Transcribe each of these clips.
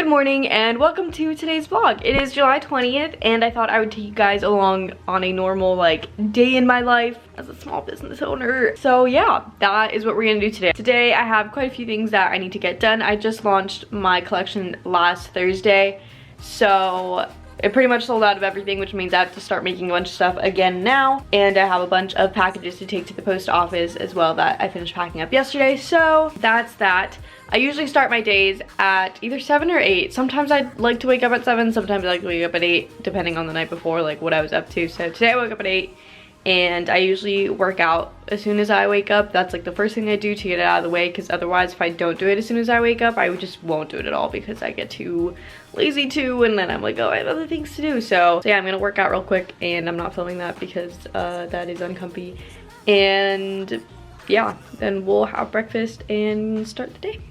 Good morning and welcome to today's vlog. It is July 20th and I thought I would take you guys along on a normal day in my life as a small business owner. So yeah, that is what we're gonna do today. Today I have quite a few things that I need to get done. I just launched my collection last Thursday, so it pretty much sold out of everything, which means I have to start making a bunch of stuff again now. And I have a bunch of packages to take to the post office as well that I finished packing up yesterday. So that's that. I usually start my days at either 7 or 8. Sometimes I like to wake up at 7, sometimes I like to wake up at 8, depending on the night before, like what I was up to. So today I woke up at 8 and I usually work out as soon as I wake up. That's like the first thing I do to get it out of the way, because otherwise if I don't do it as soon as I wake up, I just won't do it at all because I get too lazy to, and then I'm like, oh, I have other things to do. So yeah, I'm gonna work out real quick, and I'm not filming that because that is uncomfy. And yeah, then we'll have breakfast and start the day.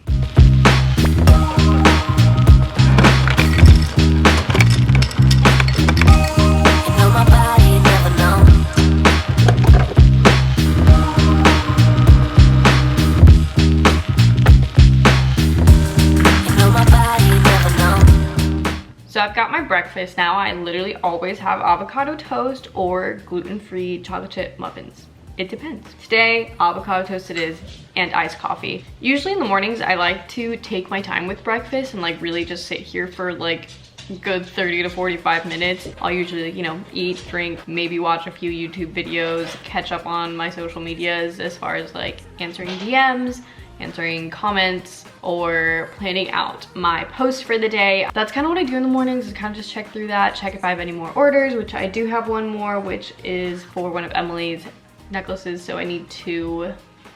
So I've got my breakfast now. I literally always have avocado toast or gluten-free chocolate chip muffins. It depends. Today, avocado toast it is, and iced coffee. Usually in the mornings, I like to take my time with breakfast and really just sit here for good 30 to 45 minutes. I'll usually, eat, drink, maybe watch a few YouTube videos, catch up on my social medias as far as answering DMs, answering comments, or planning out my posts for the day. That's kind of what I do in the mornings, is kind of just check through that, check if I have any more orders, which I do have one more, which is for one of Emily's necklaces. So I need to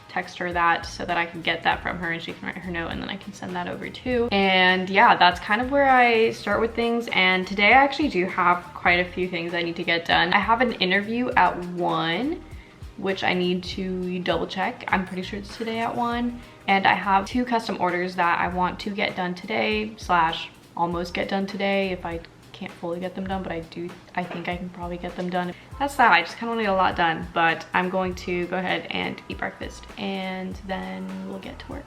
text her that so that I can get that from her and she can write her note and then I can send that over too. And yeah, that's kind of where I start with things. And today I actually do have quite a few things I need to get done. I have an interview at 1, which I need to double check. I'm pretty sure it's today at 1. And I have 2 custom orders that I want to get done today / almost get done today if I can't fully get them done, but I think I can probably get them done. That's that. I just kind of want to get a lot done, but I'm going to go ahead and eat breakfast and then we'll get to work.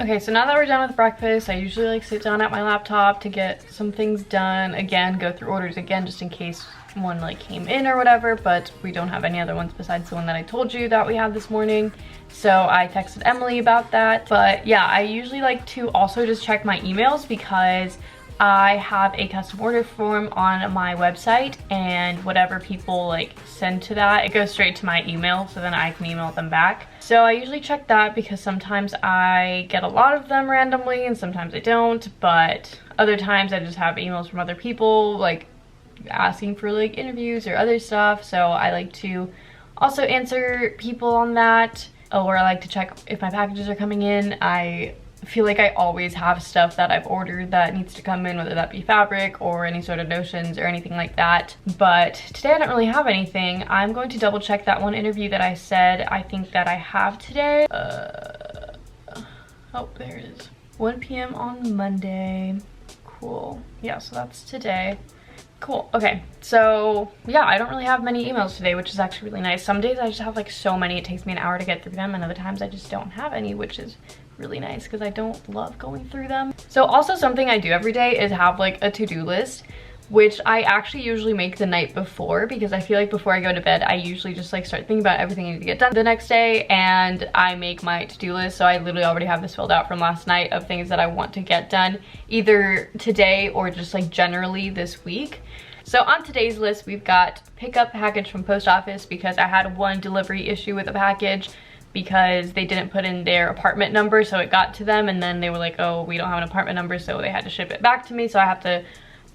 Okay, so now that we're done with breakfast, I usually sit down at my laptop to get some things done. Again, go through orders again just in case one came in or whatever, but we don't have any other ones besides the one that I told you that we had this morning. So I texted Emily about that. But yeah, I usually like to also just check my emails because I have a custom order form on my website, and whatever people send to that, it goes straight to my email, so then I can email them back. So I usually check that because sometimes I get a lot of them randomly and sometimes I don't, but other times I just have emails from other people asking for interviews or other stuff. So I like to also answer people on that, or I like to check if my packages are coming in. I feel like I always have stuff that I've ordered that needs to come in, whether that be fabric or any sort of notions or anything like that. But today I don't really have anything. I'm going to double check that one interview that I said I think that I have today. Oh, there it is. 1 p.m. on Monday. Cool. Yeah, so that's today. Cool. Okay, so yeah, I don't really have many emails today, which is actually really nice. Some days I just have so many, it takes me an hour to get through them, and other times I just don't have any, which is really nice because I don't love going through them. So also something I do every day is have a to-do list, which I actually usually make the night before, because I feel before I go to bed I usually just start thinking about everything I need to get done the next day, and I make my to-do list. So I literally already have this filled out from last night of things that I want to get done either today or just generally this week. So on today's list we've got pick up package from post office, because I had one delivery issue with a package because they didn't put in their apartment number, so it got to them and then they were like, oh, we don't have an apartment number, so they had to ship it back to me. So I have to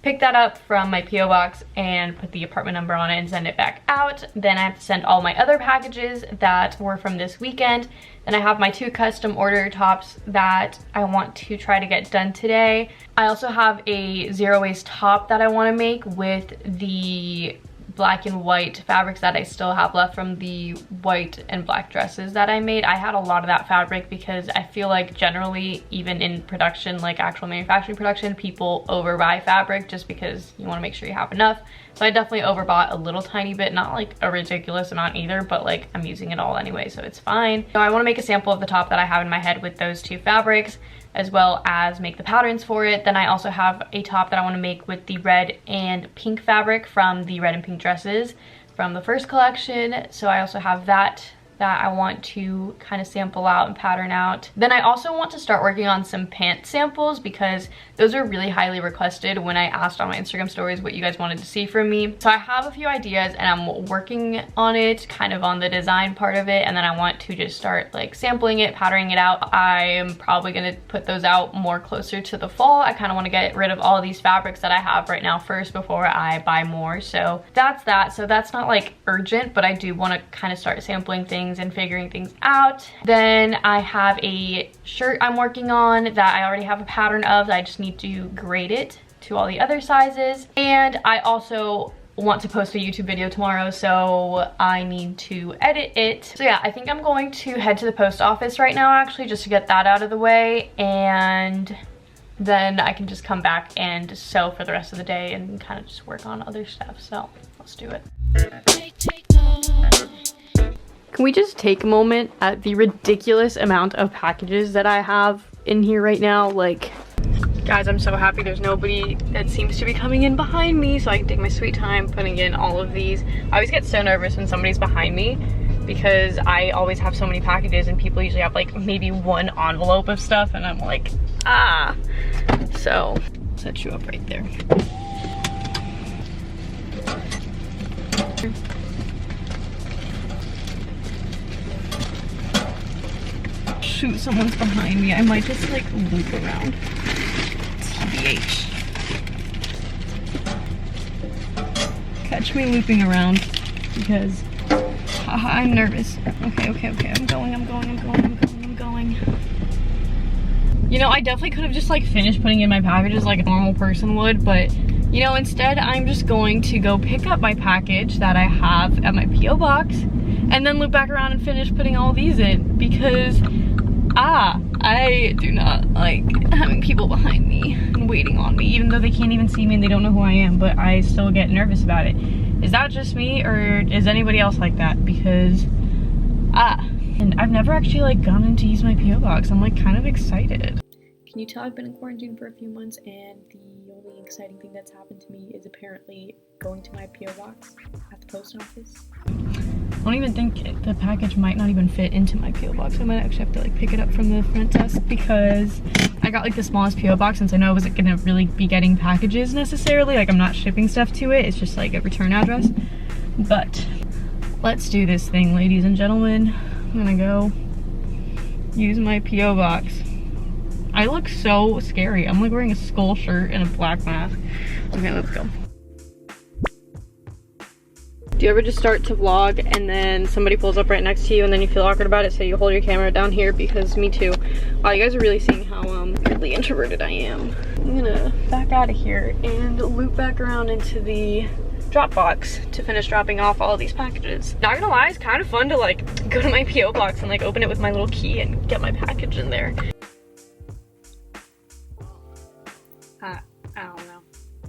pick that up from my PO box and put the apartment number on it and send it back out. Then I have to send all my other packages that were from this weekend. Then I have my 2 custom order tops that I want to try to get done today. I also have a zero waste top that I want to make with the black and white fabrics that I still have left from the white and black dresses that I made. I had a lot of that fabric because I feel like generally, even in production, like actual manufacturing production, people overbuy fabric just because you want to make sure you have enough. So I definitely overbought a little tiny bit, not like a ridiculous amount either, but like I'm using it all anyway, so it's fine. So I want to make a sample of the top that I have in my head with those two fabrics, as well as make the patterns for it. Then I also have a top that I want to make with the red and pink fabric from the red and pink dresses from the first collection. So I also have that I want to kind of sample out and pattern out. Then I also want to start working on some pant samples because those are really highly requested when I asked on my Instagram stories what you guys wanted to see from me. So I have a few ideas and I'm working on it, kind of on the design part of it, and then I want to just start like sampling it, patterning it out. I am probably gonna put those out more closer to the fall. I kind of want to get rid of all of these fabrics that I have right now first before I buy more. So that's that. So that's not like urgent, but I do want to kind of start sampling things and figuring things out. Then I have a shirt I'm working on that I already have a pattern of. I just need to grade it to all the other sizes. And I also want to post a YouTube video tomorrow, so I need to edit it. So yeah, I think I'm going to head to the post office right now actually, just to get that out of the way, and then I can just come back and sew for the rest of the day and kind of just work on other stuff. So let's do it. Can we just take a moment at the ridiculous amount of packages that I have in here right now? Like, guys, I'm so happy there's nobody that seems to be coming in behind me, so I can take my sweet time putting in all of these. I always get so nervous when somebody's behind me because I always have so many packages and people usually have like maybe one envelope of stuff and I'm like, ah. So, set you up right there. Shoot, someone's behind me. I might just like loop around. TBH. Catch me looping around because I'm nervous. Okay. I'm going. You know, I definitely could have just like finished putting in my packages like a normal person would, but you know, instead I'm just going to go pick up my package that I have at my P.O. box and then loop back around and finish putting all these in because I do not like having people behind me and waiting on me, even though they can't even see me and they don't know who I am, but I still get nervous about it. Is that just me or is anybody else like that? Because, and I've never actually like gone in to use my P.O. box. I'm like kind of excited. Can you tell I've been in quarantine for a few months and the only exciting thing that's happened to me is apparently going to my P.O. box at the post office. I don't even think the package might not even fit into my P.O. box. I might actually have to like pick it up from the front desk because I got like the smallest P.O. box since I know I wasn't gonna really be getting packages necessarily. Like I'm not shipping stuff to it. It's just like a return address. But let's do this thing, ladies and gentlemen. I'm gonna go use my P.O. box. I look so scary. I'm like wearing a skull shirt and a black mask. Okay, let's go. Do you ever just start to vlog and then somebody pulls up right next to you and then you feel awkward about it, so you hold your camera down here? Because me too. Wow, you guys are really seeing how weirdly introverted I am. I'm gonna back out of here and loop back around into the drop box to finish dropping off all of these packages. Not gonna lie, it's kind of fun to like go to my P.O. box and like open it with my little key and get my package in there. I don't know.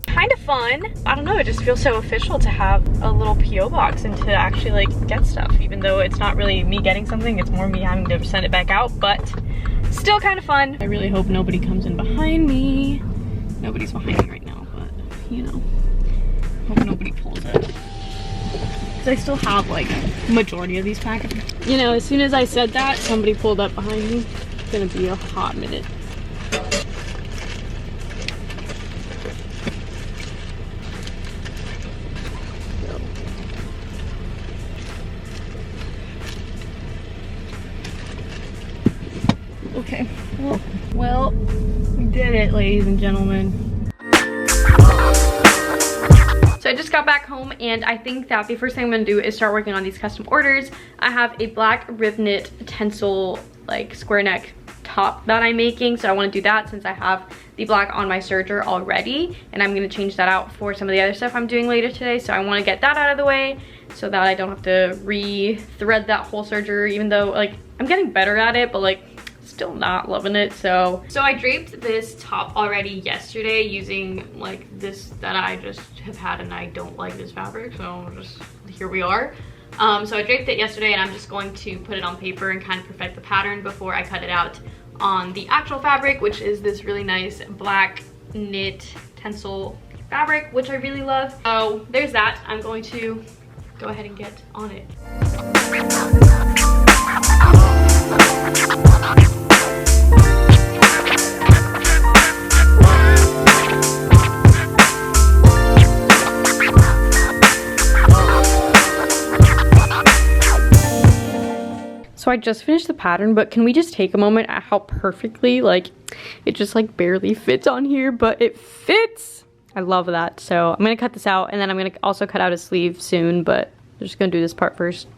Kind of fun. I don't know, it just feels so official to have a little P.O. box and to actually like get stuff, even though it's not really me getting something, it's more me having to send it back out, but still kind of fun. I really hope nobody comes in behind me. Nobody's behind me right now, but you know, hope nobody pulls it. Because I still have like majority of these packages. You know, as soon as I said that, somebody pulled up behind me. It's gonna be a hot minute. Okay, well, we did it, ladies and gentlemen. So I just got back home and I think that the first thing I'm gonna do is start working on these custom orders. I have a black rib knit tencel, like square neck top that I'm making. So I want to do that since I have the black on my serger already, and I'm going to change that out for some of the other stuff I'm doing later today. So I want to get that out of the way so that I don't have to re-thread that whole serger, even though like I'm getting better at it, but like still not loving it. So I draped this top already yesterday using like this that I just have had, and I don't like this fabric, so just here we are. So I draped it yesterday, and I'm just going to put it on paper and kind of perfect the pattern before I cut it out on the actual fabric, which is this really nice black knit tencel fabric, which I really love. So there's that. I'm going to go ahead and get on it. So I just finished the pattern, but can we just take a moment at how perfectly, like, it just like barely fits on here, but it fits. I love that. So I'm gonna cut this out, and then I'm gonna also cut out a sleeve soon, but I'm just gonna do this part first.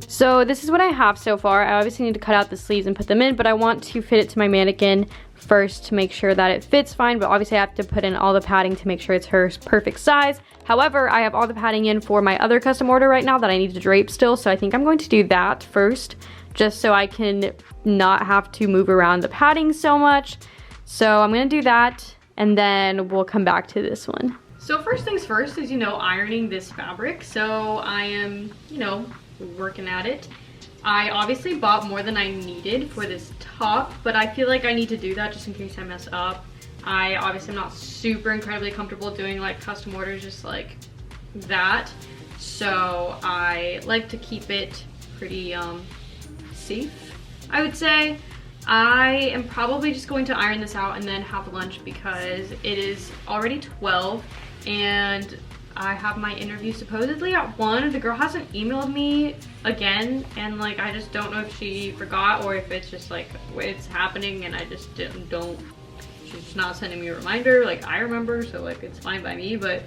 So this is what I have so far. I obviously need to cut out the sleeves and put them in, but I want to fit it to my mannequin first to make sure that it fits fine, but obviously I have to put in all the padding to make sure it's her perfect size. However, I have all the padding in for my other custom order right now that I need to drape still, so I think I'm going to do that first, just so I can not have to move around the padding so much. So I'm gonna do that, and then we'll come back to this one. So first things first is, ironing this fabric. So I am, working at it. I obviously bought more than I needed for this top, but I feel like I need to do that just in case I mess up. I obviously am not super incredibly comfortable doing like custom orders just like that, so I like to keep it pretty safe, I would say. I am probably just going to iron this out and then have lunch because it is already 12 and I have my interview supposedly at 1. The girl hasn't emailed me again, and like I just don't know if she forgot or if it's just like it's happening and I just don't, she's not sending me a reminder. Like I remember, so like it's fine by me, but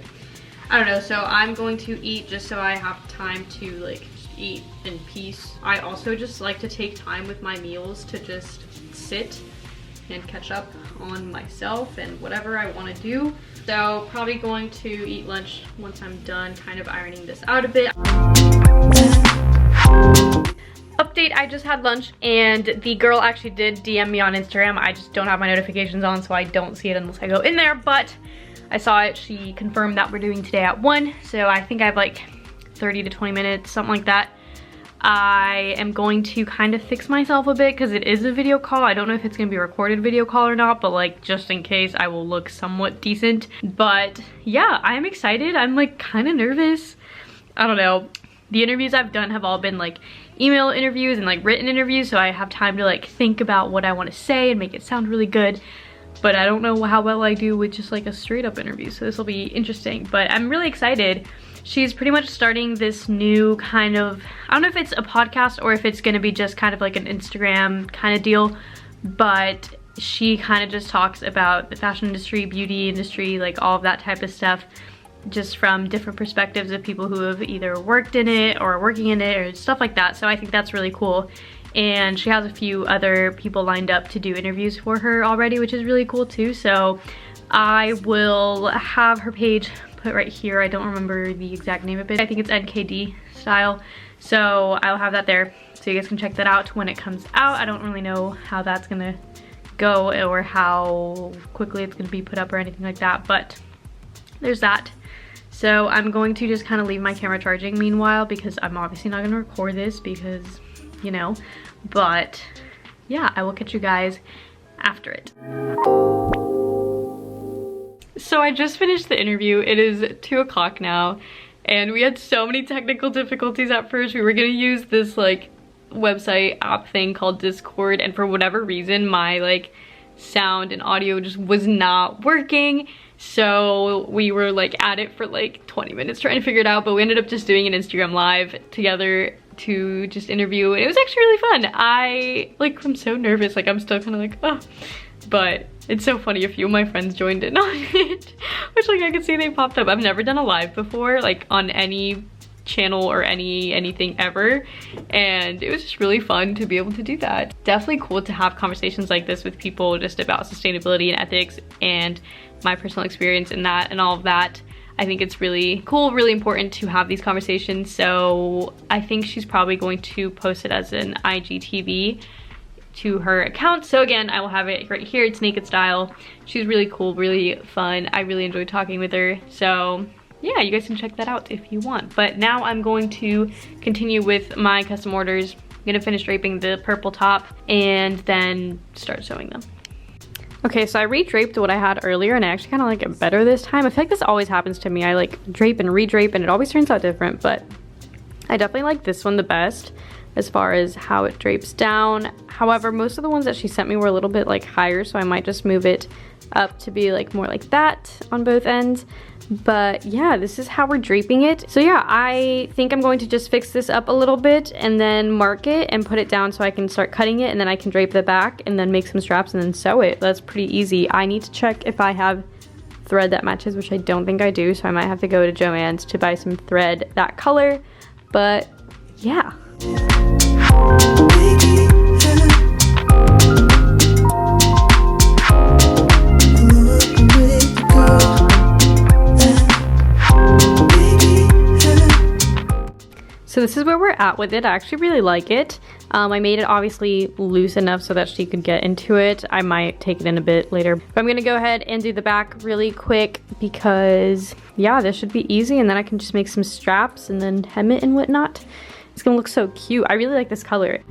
I don't know. So I'm going to eat just so I have time to like just eat in peace. I also just like to take time with my meals to just sit and catch up on myself and whatever I want to do. So probably going to eat lunch once I'm done kind of ironing this out a bit. Update, I just had lunch and the girl actually did DM me on Instagram. I just don't have my notifications on, so I don't see it unless I go in there, but I saw it. She confirmed that we're doing today at 1, so I think I have like 30 to 20 minutes, something like that. I am going to kind of fix myself a bit because it is a video call. I don't know if it's going to be a recorded video call or not, but like just in case, I will look somewhat decent. But yeah, I'm excited. I'm like kind of nervous. I don't know. The interviews I've done have all been like email interviews and like written interviews, so I have time to like think about what I want to say and make it sound really good. But I don't know how well I do with just like a straight up interview, so this will be interesting. But I'm really excited. She's pretty much starting this new kind of, I don't know if it's a podcast or if it's gonna be just kind of like an Instagram kind of deal, but she kind of just talks about the fashion industry, beauty industry, like all of that type of stuff, just from different perspectives of people who have either worked in it or are working in it or stuff like that. So I think that's really cool. And she has a few other people lined up to do interviews for her already, which is really cool too. So I will have her page put right here. I don't remember the exact name of it. I think it's NKD style. So I'll have that there so you guys can check that out when it comes out. I don't really know how that's gonna go or how quickly it's gonna be put up or anything like that, but there's that. So I'm going to just kind of leave my camera charging meanwhile because I'm obviously not gonna record this because, but yeah, I will catch you guys after it. So I just finished the interview. It is 2 o'clock now, and we had so many technical difficulties at first. We were gonna use this like website app thing called Discord, and for whatever reason my like sound and audio just was not working. So we were like at it for like 20 minutes trying to figure it out, but we ended up just doing an Instagram live together to just interview. It was actually really fun. I'm so nervous, like I'm still kind of like, oh, but it's so funny. A few of my friends joined in on it, which like I could see they popped up. I've never done a live before, like on any channel or anything ever, and it was just really fun to be able to do that. Definitely cool to have conversations like this with people just about sustainability and ethics and my personal experience in that and all of that. I think it's really cool, really important to have these conversations. So I think she's probably going to post it as an IGTV to her account. So again, I will have it right here. It's Naked Style. She's really cool, really fun. I really enjoyed talking with her. So yeah, you guys can check that out if you want. But now I'm going to continue with my custom orders. I'm gonna finish draping the purple top and then start sewing them. Okay, so I re-draped what I had earlier and I actually kind of like it better this time. I feel like this always happens to me. I like drape and re-drape and it always turns out different, but I definitely like this one the best as far as how it drapes down. However, most of the ones that she sent me were a little bit like higher, so I might just move it up to be like more like that on both ends. But yeah, this is how we're draping it. So yeah, I think I'm going to just fix this up a little bit and then mark it and put it down so I can start cutting it, and then I can drape the back and then make some straps and then sew it. That's pretty easy. I need to check if I have thread that matches, which I don't think I do, so I might have to go to Joann's to buy some thread that color. But yeah. So this is where we're at with it. I actually really like it. I made it obviously loose enough so that she could get into it. I might take it in a bit later. But I'm gonna go ahead and do the back really quick because yeah, this should be easy, and then I can just make some straps and then hem it and whatnot. It's gonna look so cute. I really like this color.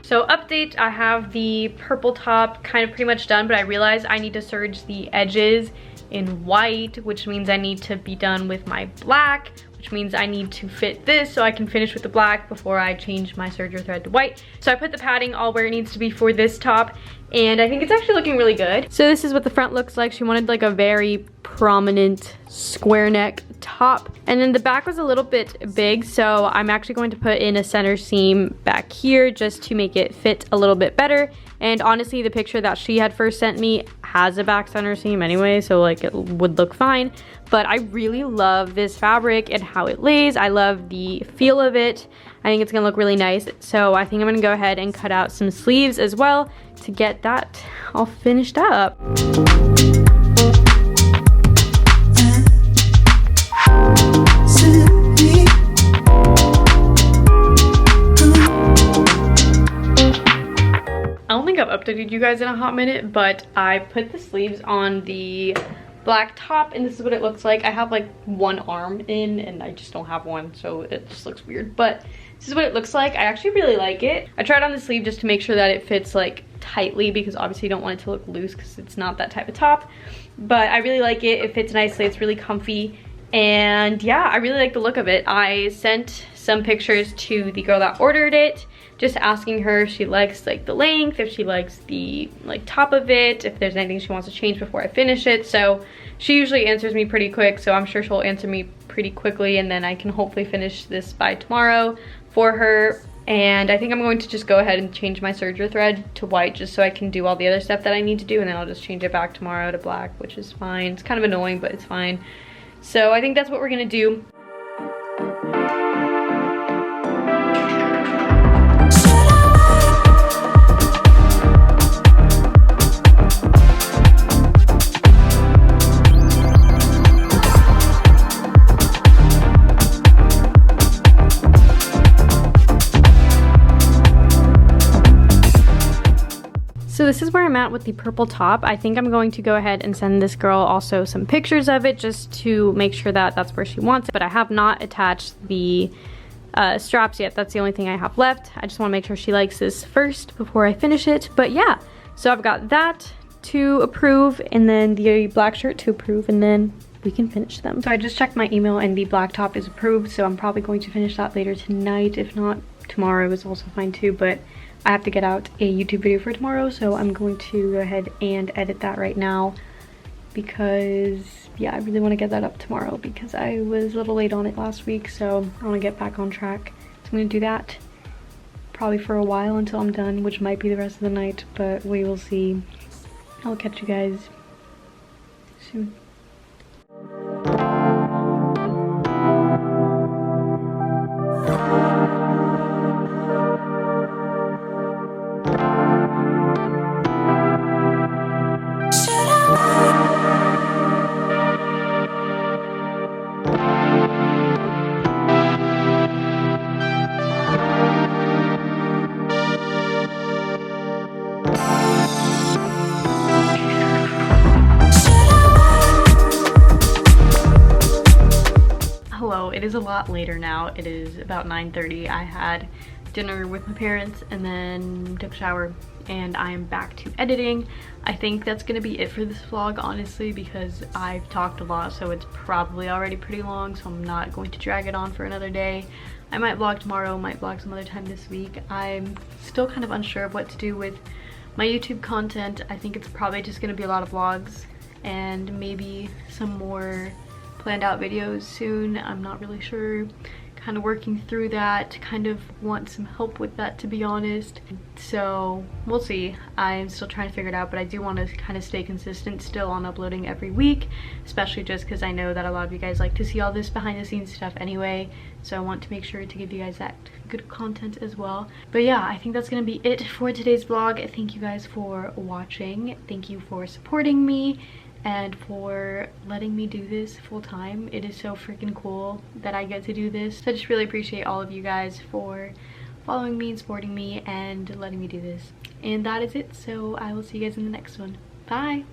So update, I have the purple top kind of pretty much done, but I realized I need to serge the edges in white, which means I need to be done with my black, which means I need to fit this so I can finish with the black before I change my serger thread to white. So I put the padding all where it needs to be for this top, and I think it's actually looking really good. So this is what the front looks like. She wanted like a very prominent square neck top, and then the back was a little bit big, so I'm actually going to put in a center seam back here just to make it fit a little bit better. And honestly, the picture that she had first sent me has a back center seam anyway, so like it would look fine. But I really love this fabric and how it lays. I love the feel of it. I think it's gonna look really nice. So I think I'm gonna go ahead and cut out some sleeves as well to get that all finished up. I don't think I've updated you guys in a hot minute, but I put the sleeves on the black top, and this is what it looks like. I have like one arm in and I just don't have one, so it just looks weird, but this is what it looks like. I actually really like it. I tried on the sleeve just to make sure that it fits like tightly, because obviously you don't want it to look loose because it's not that type of top, but I really like it. It fits nicely, it's really comfy, and yeah, I really like the look of it. I sent some pictures to the girl that ordered it, just asking her if she likes like the length, if she likes the like top of it, if there's anything she wants to change before I finish it. So she usually answers me pretty quick, so I'm sure she'll answer me pretty quickly, and then I can hopefully finish this by tomorrow for her. And I think I'm going to just go ahead and change my serger thread to white just so I can do all the other stuff that I need to do, and then I'll just change it back tomorrow to black, which is fine. It's kind of annoying, but it's fine. So I think that's what we're gonna do. So this is where I'm at with the purple top. I think I'm going to go ahead and send this girl also some pictures of it just to make sure that that's where she wants it. But I have not attached the straps yet. That's the only thing I have left. I just want to make sure she likes this first before I finish it. But yeah, so I've got that to approve and then the black shirt to approve, and then we can finish them. So I just checked my email and the black top is approved, so I'm probably going to finish that later tonight. If not, tomorrow is also fine too, but I have to get out a YouTube video for tomorrow, so I'm going to go ahead and edit that right now because yeah, I really want to get that up tomorrow because I was a little late on it last week, so I want to get back on track. So I'm going to do that probably for a while until I'm done, which might be the rest of the night, but we will see. I'll catch you guys soon. Hello, it is a lot later now. It is about 9:30. I had dinner with my parents and then took a shower, and I am back to editing. I think that's gonna be it for this vlog, honestly, because I've talked a lot, so it's probably already pretty long, so I'm not going to drag it on for another day. I might vlog tomorrow, might vlog some other time this week. I'm still kind of unsure of what to do with my YouTube content. I think it's probably just gonna be a lot of vlogs and maybe some more planned out videos soon. I'm not really sure. Kind of working through that, kind of want some help with that, to be honest. So we'll see. I'm still trying to figure it out, but I do want to kind of stay consistent still on uploading every week, especially just because I know that a lot of you guys like to see all this behind the scenes stuff anyway, so I want to make sure to give you guys that good content as well. But yeah, I think that's gonna be it for today's vlog. Thank you guys for watching. Thank you for supporting me and for letting me do this full time. It is so freaking cool that I get to do this. So I just really appreciate all of you guys for following me and supporting me and letting me do this. And that is it. So I will see you guys in the next one. Bye.